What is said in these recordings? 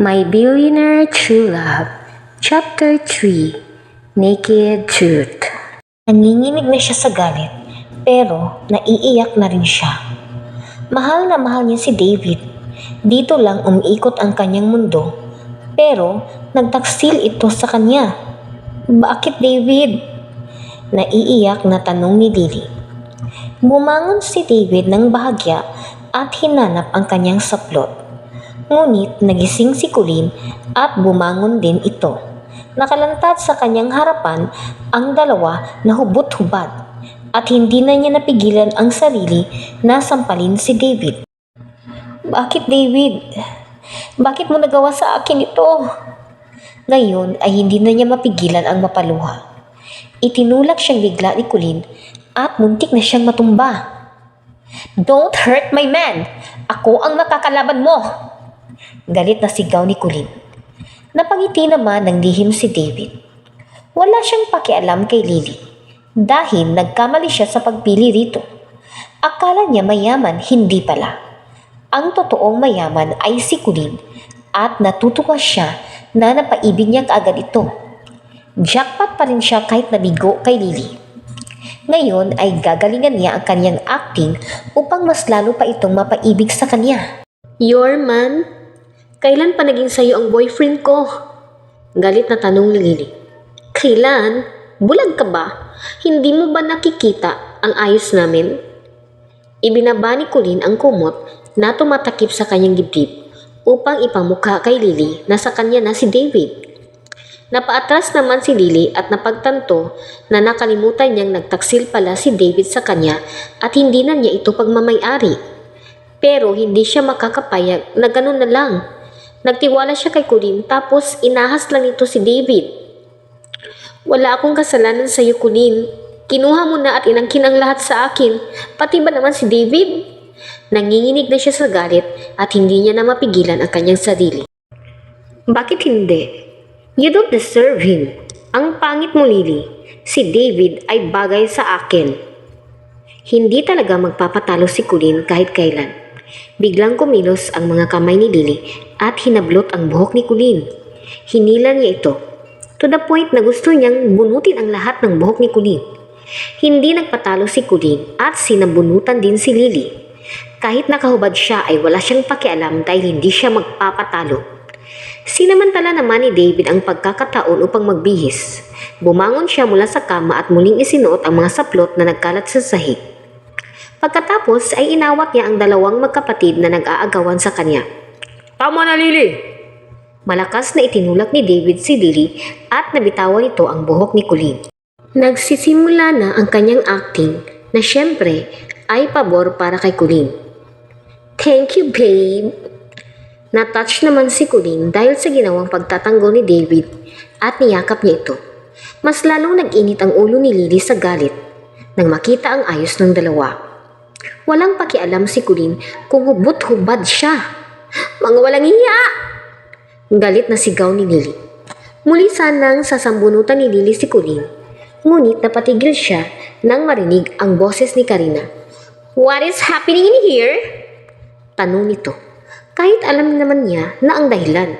My Billionaire True Love, Chapter 3, Naked Truth. Nanginginig na siya sa galit, pero naiiyak na rin siya. Mahal na mahal niya si David. Dito lang umiikot ang kanyang mundo, pero nagtaksil ito sa kanya. Bakit, David? Naiiyak na tanong ni Lily. Bumangon si David ng bahagya at hinanap ang kanyang saplot. Ngunit nagising si Colleen at bumangon din ito. Nakalantad sa kanyang harapan ang dalawa na hubot-hubad at hindi na niya napigilan ang sarili na sampalin si David. Bakit, David? Bakit mo nagawa sa akin ito? Ngayon ay hindi na niya mapigilan ang mapaluha. Itinulak siyang bigla ni Colleen at muntik na siyang matumba. Don't hurt my man! Ako ang makakalaban mo! Galit na sigaw ni Colleen. Napangiti naman ng lihim si David. Wala siyang pakialam kay Lily dahil nagkamali siya sa pagpili rito. Akala niya mayaman, hindi pala. Ang totoong mayaman ay si Colleen at natutuwa siya na napaibig niya kaagad ito. Jackpot pa rin siya kahit nabigo kay Lily. Ngayon ay gagalingan niya ang kanyang acting upang mas lalo pa itong mapaibig sa kanya. Your man? Kailan pa naging sayo ang boyfriend ko? Galit na tanong ni Lily. Kailan? Bulag ka ba? Hindi mo ba nakikita ang ayos namin? Ibinaba ni Colleen ang kumot na tumatakip sa kanyang dibdib upang ipamukha kay Lily na sa kanya na si David. Napaatras naman si Lily at napagtanto na nakalimutan niyang nagtaksil pala si David sa kanya at hindi na niya ito pagmamayari. Pero hindi siya makakapayag na ganun na lang. Nagtiwala siya kay Colleen tapos inahas lang ito si David. Wala akong kasalanan sa iyo, Colleen. Kinuha mo na at inangkin ang lahat sa akin, pati ba naman si David? Nanginginig na siya sa galit at hindi niya na mapigilan ang kanyang sarili. Bakit hindi? You don't deserve him. Ang pangit mo, Lily. Si David ay bagay sa akin. Hindi talaga magpapatalo si Colleen kahit kailan. Biglang kumilos ang mga kamay ni Lily at hinablot ang buhok ni Colleen. Hinila niya ito, to the point na gusto niyang bunutin ang lahat ng buhok ni Colleen. Hindi nagpatalo si Colleen at sinabunutan din si Lily. Kahit nakahubad siya ay wala siyang pakialam dahil hindi siya magpapatalo. Sinamantala naman ni David ang pagkakataon upang magbihis. Bumangon siya mula sa kama at muling isinuot ang mga saplot na nagkalat sa sahig. Pagkatapos ay inawat niya ang dalawang magkapatid na nag-aagawan sa kanya. Tama na, Lily! Malakas na itinulak ni David si Lily at nabitawan nito ang buhok ni Colleen. Nagsisimula na ang kanyang acting na syempre ay pabor para kay Colleen. Thank you, babe! Natouch naman si Colleen dahil sa ginawang pagtatanggol ni David at niyakap niya ito. Mas lalong nag-init ang ulo ni Lily sa galit nang makita ang ayos ng dalawa. Walang pakialam si Colleen kung hubot-hubad siya. Mga walang hiya! Galit na sigaw ni Lily. Muli sanang sasambunutan ni Lily si Colleen, ngunit napatigil siya nang marinig ang boses ni Karina. What is happening in here? Tanong nito, kahit alam naman niya na ang dahilan.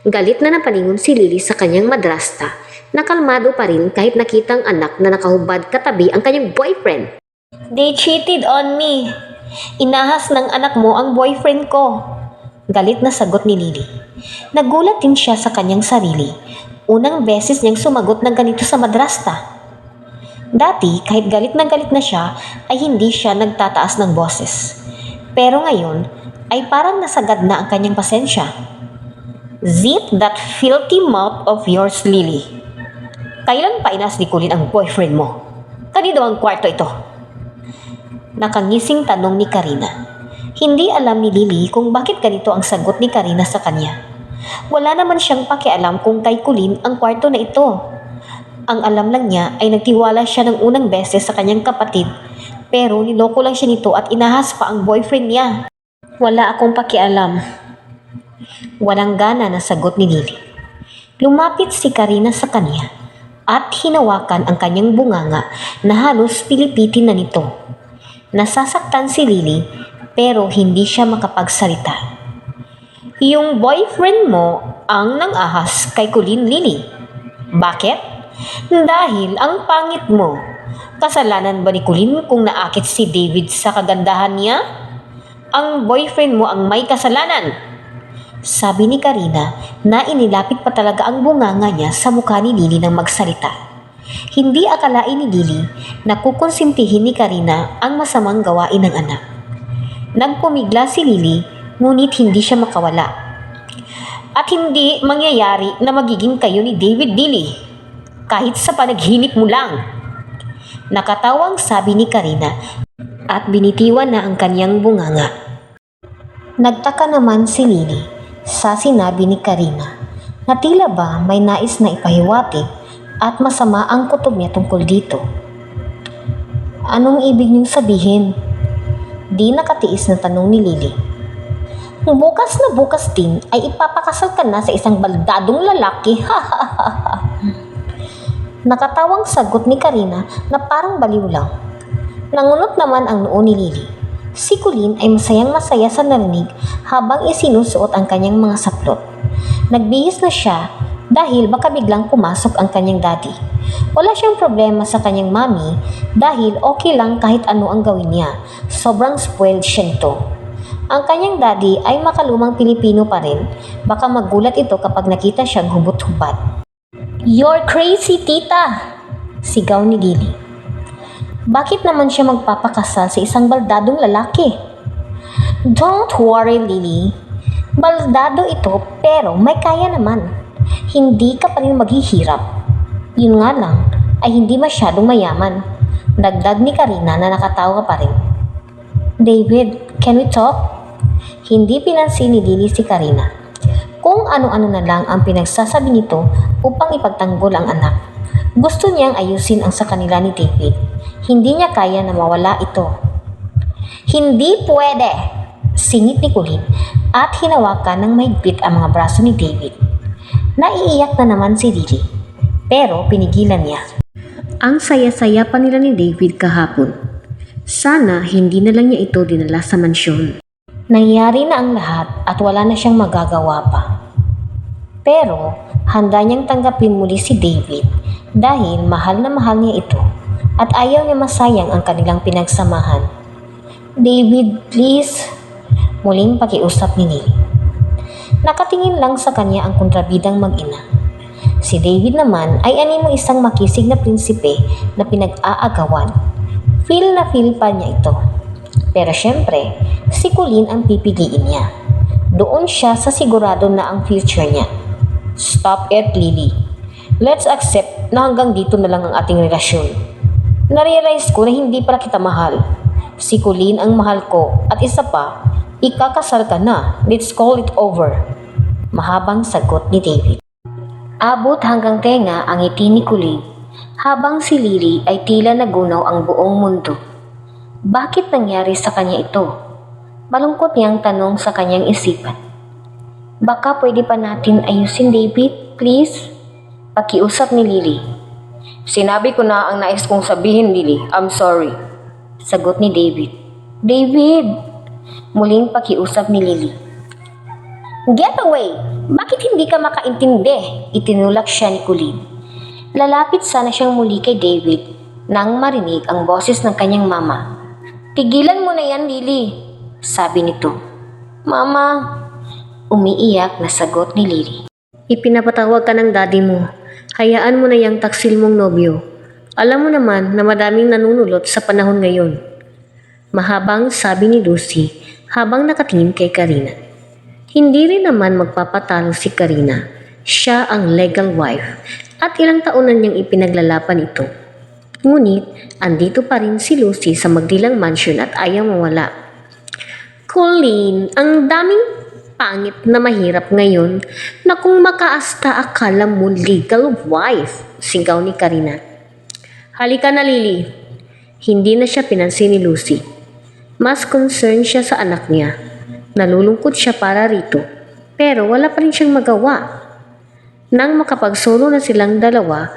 Galit na napalingon si Lily sa kanyang madrasta na kalmado pa rin kahit nakitang anak na nakahubad katabi ang kanyang boyfriend. They cheated on me. Inahas ng anak mo ang boyfriend ko. Galit na sagot ni Lily. Nagulat din siya sa kanyang sarili. Unang beses niyang sumagot ng ganito sa madrasta. Dati, kahit galit na siya, ay hindi siya nagtataas ng boses. Pero ngayon, ay parang nasagad na ang kanyang pasensya. Zip that filthy mouth of yours, Lily. Kailan pa inas ni Colleen ang boyfriend mo? Kanino ang kwarto ito? Nakangising tanong ni Karina. Hindi alam ni Lily kung bakit ganito ang sagot ni Karina sa kanya. Wala naman siyang pakialam kung kay Colleen ang kwarto na ito. Ang alam lang niya ay nagtiwala siya ng unang beses sa kanyang kapatid, pero niloko lang siya nito at inahas pa ang boyfriend niya. Wala akong pakialam. Walang gana na sagot ni Lily. Lumapit si Karina sa kanya at hinawakan ang kanyang bunganga na halos pilipitin na nito. Nasasaktan si Lily pero hindi siya makapagsalita. Yung boyfriend mo ang nang-ahas kay Colleen, Lily. Bakit? Dahil ang pangit mo. Kasalanan ba ni Colleen kung naakit si David sa kagandahan niya? Ang boyfriend mo ang may kasalanan. Sabi ni Karina na inilapit pa talaga ang bunganga niya sa mukha ni Lily nang magsalita. Hindi akalain ni Lily na kukonsintihin ni Karina ang masamang gawain ng anak. Nagpumigla si Lily ngunit hindi siya makawala. At hindi mangyayari na magiging kayo ni David, Lily. Kahit sa panaginip mo lang. Nakatawang sabi ni Karina at binitiwan na ang kanyang bunganga. Nagtaka naman si Lily sa sinabi ni Karina na tila ba may nais na ipahiwatig at masama ang kutob niya tungkol dito. Anong ibig niyong sabihin? Di nakatiis na tanong ni Lily. Bukas na bukas din ay ipapakasal ka na sa isang baldadong lalaki. Nakatawang sagot ni Karina na parang baliw lang. Nangunot naman ang noo ni Lily. Si Colleen ay masayang-masaya sa narinig habang isinusuot ang kanyang mga saplot. Nagbihis na siya dahil baka biglang pumasok ang kanyang daddy. Wala siyang problema sa kanyang mami dahil okay lang kahit ano ang gawin niya. Sobrang spoiled siya nito. Ang kanyang daddy ay makalumang Pilipino pa rin. Baka magulat ito kapag nakita siyang hubot-hubad. You're crazy, tita! Sigaw ni Lily. Bakit naman siya magpapakasal sa isang baldadong lalaki? Don't worry, Lily. Baldado ito pero may kaya naman. Hindi ka pa rin maghihirap. Yun nga lang ay hindi masyadong mayaman. Dagdag ni Karina na nakatawa pa rin. David, can we talk? Hindi pinansin ni Lily si Karina. Kung ano-ano na lang ang pinagsasabi nito upang ipagtanggol ang anak. Gusto niyang ayusin ang sa kanila ni David. Hindi niya kaya na mawala ito. Hindi pwede! Singit ni Colleen at hinawakan ng mahigpit ang mga braso ni David. Naiiyak na naman si Lily, pero pinigilan niya. Ang saya-saya pa nila ni David kahapon. Sana hindi na lang niya ito dinala sa mansyon. Nangyari na ang lahat at wala na siyang magagawa pa. Pero handa niyang tanggapin muli si David dahil mahal na mahal niya ito at ayaw niya masayang ang kanilang pinagsamahan. David, please. Muling pakiusap ni Lily. Nakatingin lang sa kanya ang kontrabidang mag-ina. Si David naman ay animo isang makisig na prinsipe na pinag-aagawan. Feel na feel pa niya ito. Pero syempre, si Colleen ang pipiliin niya. Doon siya sa sigurado na ang future niya. Stop it, Lily. Let's accept na hanggang dito na lang ang ating relasyon. Narealize ko na hindi pala kita mahal. Si Colleen ang mahal ko at isa pa, ikakasal ka na. Let's call it over. Mahabang sagot ni David. Abot hanggang tenga ang ngiti ni Colleen habang si Lily ay tila nagunaw ang buong mundo. Bakit nangyari sa kanya ito? Malungkot niyang tanong sa kanyang isipan. Baka pwede pa natin ayusin, David, please? Pakiusap ni Lily. Sinabi ko na ang nais kong sabihin, Lily. I'm sorry. Sagot ni David. David! Muling pakiusap ni Lily. Get away! Bakit hindi ka makaintindi? Itinulak siya ni Colleen. Lalapit sana siyang muli kay David nang marinig ang boses ng kanyang mama. Tigilan mo na yan, Lily, sabi nito. Mama, umiiyak na sagot ni Lily. Ipinapatawag ka ng daddy mo. Hayaan mo na yung taksil mong nobyo. Alam mo naman na madaming nanunulot sa panahon ngayon. Mahabang sabi ni Lucy habang nakatingin kay Karina. Hindi rin naman magpapatalo si Karina. Siya ang legal wife at ilang taon na niyang ipinaglalaban ito. Ngunit, andito pa rin si Lucy sa magdilang mansion at ayaw mawala. Colleen, ang daming pangit na mahirap ngayon na kung makaasta akala mo legal wife, sigaw ni Karina. Halika na, Lily. Hindi na siya pinansin ni Lucy. Mas concerned siya sa anak niya. Nalulungkot siya para rito, pero wala pa rin siyang magawa. Nang makapagsolo na silang dalawa,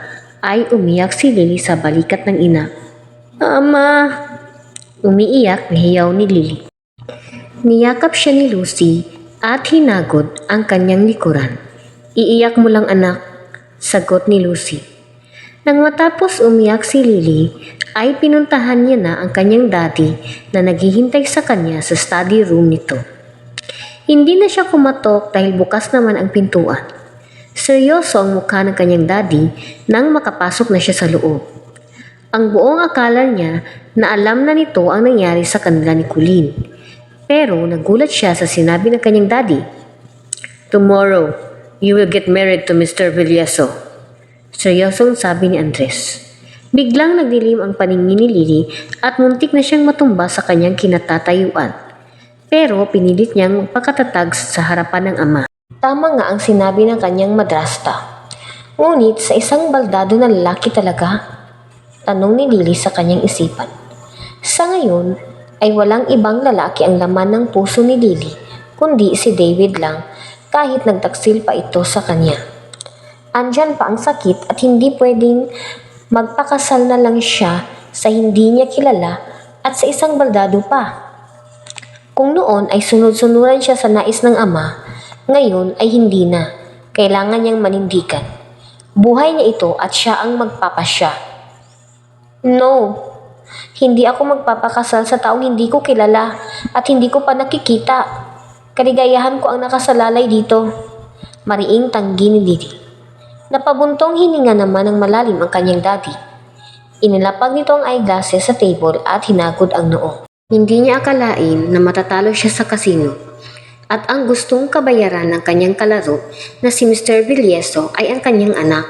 ay umiyak si Lily sa balikat ng ina. Ama! Umiiyak na hiyaw ni Lily. Niyakap siya ni Lucy at hinagod ang kanyang likuran. Iiyak mo lang anak, sagot ni Lucy. Nang matapos umiyak si Lily, ay pinuntahan niya na ang kanyang daddy na naghihintay sa kanya sa study room nito. Hindi na siya kumatok dahil bukas naman ang pintuan. Seryoso ang mukha ng kanyang daddy nang makapasok na siya sa loob. Ang buong akala niya na alam na nito ang nangyari sa kanila ni Colleen. Pero nagulat siya sa sinabi ng kanyang daddy. Tomorrow, you will get married to Mr. Villieso. Seryosong sabi ni Andres. Biglang nagdilim ang paningin ni Lily at muntik na siyang matumba sa kanyang kinatatayuan. Pero pinilit niyang magpakatatag sa harapan ng ama. Tama nga ang sinabi ng kanyang madrasta. Ngunit sa isang baldado na lalaki talaga? Tanong ni Lily sa kanyang isipan. Sa ngayon ay walang ibang lalaki ang laman ng puso ni Lily kundi si David lang kahit nagtaksil pa ito sa kanya. Andyan pa ang sakit at hindi pwedeng magpakasal na lang siya sa hindi niya kilala at sa isang baldado pa. Kung noon ay sunod-sunuran siya sa nais ng ama, ngayon ay hindi na. Kailangan niyang manindigan. Buhay niya ito at siya ang magpapasya. No, hindi ako magpapakasal sa taong hindi ko kilala at hindi ko pa nakikita. Kaligayahan ko ang nakasalalay dito. Mariing tanggi ni Lily. Napabuntong hininga naman ng malalim ang kanyang daddy. Inilapag nito ang eyeglasses sa table at hinagod ang noo. Hindi niya akalain na matatalo siya sa kasino at ang gustong kabayaran ng kanyang kalaro na si Mr. Villieso ay ang kanyang anak.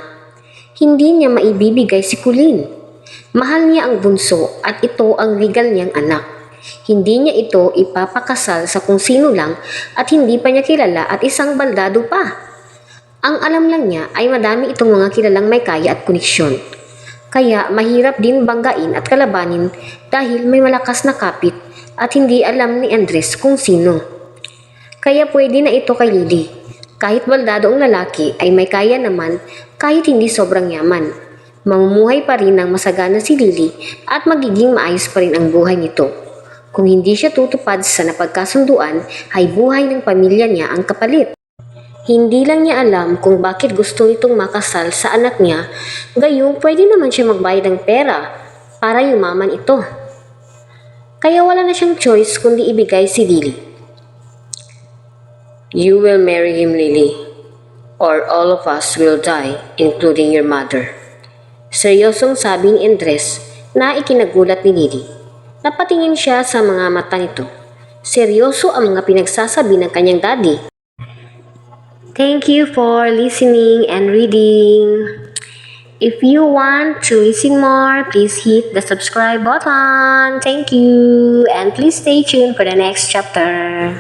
Hindi niya maibibigay si Colleen. Mahal niya ang bunso at ito ang legal niyang anak. Hindi niya ito ipapakasal sa kung sino lang at hindi pa niya kilala at isang baldado pa. Ang alam lang niya ay madami itong mga kilalang may kaya at koneksyon. Kaya mahirap din banggain at kalabanin dahil may malakas na kapit at hindi alam ni Andres kung sino. Kaya pwede na ito kay Lily. Kahit baldado ang lalaki ay may kaya naman kahit hindi sobrang yaman. Mamumuhay pa rin ng masagana si Lily at magiging maayos pa rin ang buhay nito. Kung hindi siya tutupad sa napagkasunduan ay buhay ng pamilya niya ang kapalit. Hindi lang niya alam kung bakit gusto nitong makasal sa anak niya, gayong pwede naman siya magbayad ng pera para yumaman ito. Kaya wala na siyang choice kundi ibigay si Lily. You will marry him, Lily, or all of us will die, including your mother. Seryosong sabi ni Andres na ikinagulat ni Lily. Napatingin siya sa mga mata nito. Seryoso ang mga pinagsasabi ng kanyang daddy. Thank you for listening and reading. If you want to listen more, please hit the subscribe button. Thank you. And please stay tuned for the next chapter.